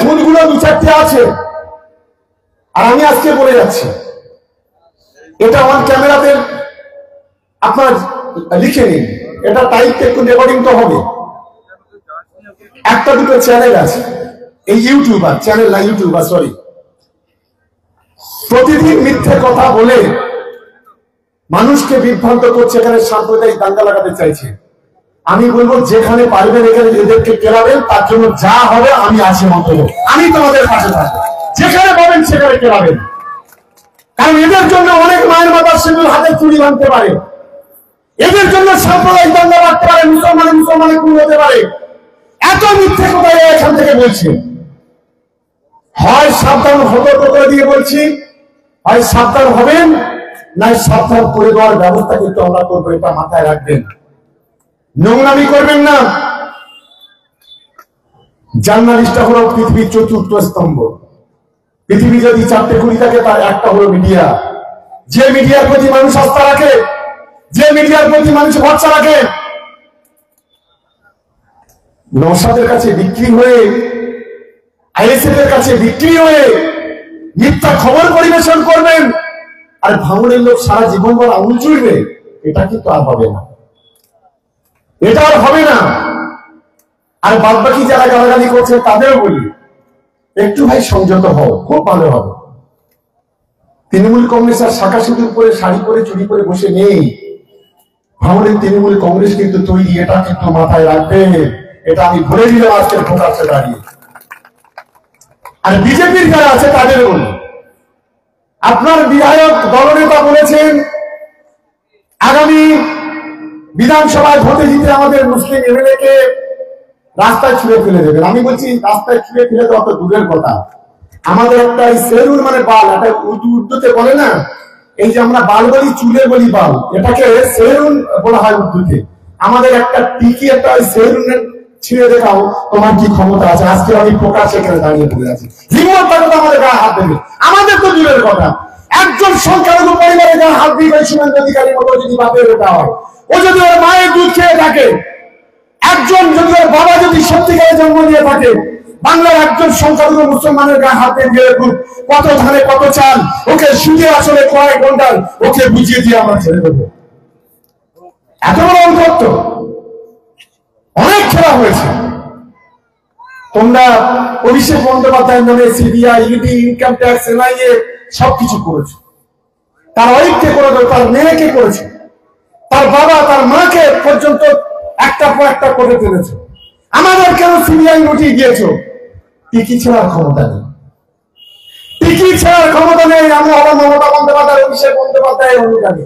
খুনগুলো দু চারটে আছে, আর আমি আজকে বলে যাচ্ছি, এটা অন ক্যামেরাতে আপনার লিখে নিন, এটা টাইপটা একটু রেকর্ডিং তো হবে। একটা দুটো চ্যানেল আছে, এই ইউটিউবার চ্যানেল না, ইউটিউবার সরি, প্রতিদিন মিথ্যে কথা বলে মানুষকে বিভ্রান্ত করছে, এখানে সাম্প্রদায়িক দাঙ্গা লাগাতে চাইছে। আমি বলবো যেখানে পারবেন এখানে এদেরকে কেলাবেন, তার জন্য যা হবে আমি আছি মতো, আমি তোমাদের পাশে থাকবো। যেখানে পাবেন সেখানে কেলাবেন, কারণ এদের জন্য অনেক মায়ের মাতার সিঁদুর হাতে চুরি ভাঙতে পারে, এদের জন্য সাম্প্রদায়িক দাঙ্গা বাড়তে পারে, মুসলমানের খুন হতে পারে। এত মিথ্যে কথা এখান থেকে বলছে। হয় সাবধান, সতর্ক করে দিয়ে বলছি, হয় সাবধান হবেন, নাই সাবধান করে দেওয়ার ব্যবস্থা কিন্তু আমরা করবো, এটা মাথায় রাখবেন। নোংরামি করবেন না। জার্নালিস্টটা হলো পৃথিবীর চতুর্থ স্তম্ভ। পৃথিবী যদি চারটে কুড়ি থাকে, তার একটা হলো মিডিয়া। যে মিডিয়ার প্রতি মানুষ আস্থা রাখে, যে মিডিয়ার প্রতি মানুষ ভরসা রাখে, নওশাদের কাছে বিক্রি হয়ে, আইএসএফ এর কাছে বিক্রি হয়ে মিথ্যা খবর পরিবেশন করবেন, আর ভাঙড়ের লোক সারা জীবন ভর আঙুল চুড়বে, এটা কিন্তু আর হবে না, এটা আর হবে না। আর বাদ বাকি যারা গালাগালি করছে তাদেরও বলি, একটু ভাই সংযত হও, খুব ভালো হবে। তৃণমূল কংগ্রেস আর শাখা সিঁদুর পরে শাড়ি পরে চুরি করে বসে নেই। ভাঙড়ের তৃণমূল কংগ্রেস কিন্তু তৈরি, এটা কিন্তু মাথায় রাখবে। এটা আমি বলে দিলাম আজকের প্রকাশ্যে দাঁড়িয়ে। আর বিজেপির যারা আছে তাদের বলি, আপনার বিধায়ক দলনেতা বলেছেন আগামী বিধানসভায় ভোটে জিতে আমাদের মুসলিম এমএলএ কে রাস্তায় ছুঁড়ে ফেলে দেবেন। আমি বলছি রাস্তায় ছুঁড়ে ফেলে দেওয়া তো দূরের কথা, আমাদের একটা সেরুন মানে বাল, একটা উর্দুতে বলে না, এই যে আমরা বাল বলি, চুলে বলি বাল, এটাকে সেরুন বলা হয় উর্দুতে। আমাদের একটা টিকি, একটা সেরুনের ছিঁড়ে দেখাও, তোমার কি ক্ষমতা আছে? আজকে আমি প্রকাশ এখানে দাঁড়িয়ে পড়ে আছি, হিম্মত থাকলে তো আমাদের গায়ে হাত দেবে। আমাদের তো দূরের কথা, একজন সংখ্যালঘু পরিবারের গায়ে হাত দিয়ে শুভেন্দু অধিকারীর মতো যদি বাপের বেটা হয়, ও যদি ওর মায়ের দুধ খেয়ে থাকে, একজন যদি ওর বাবা যদি সত্যিকারে জন্ম নিয়ে থাকে, বাংলার একজন সংখ্যালঘু মুসলমানের গায়ে হাতে দিয়ে কত ধানে কত চাল, ওকে সুদে আসলে কয়েক ঘন্টার ওকে বুঝিয়ে দিয়ে আমরা ছেড়ে দেবো। এত বড় অন্তত অনেক খেলা হয়েছে। তোমরা অভিষেক বন্দ্যোপাধ্যায়ের নামে CBI, ED, income tax, NIA সবকিছু করেছে। তার ওয়াইফকে করেছে, তার মেয়েকে করেছে, তার বাবা তার মাকে পর্যন্ত একটা পর একটা করে ফেলেছে। আমাদের কেন সিবিআই নোটিশ দিয়েছ? টিকি ছাড়ার ক্ষমতা নেই, টিকি ছাড়ার ক্ষমতা নেই। আমরা হলাম মমতা বন্দ্যোপাধ্যায়, অভিষেক বন্দ্যোপাধ্যায়ের অনুগামী।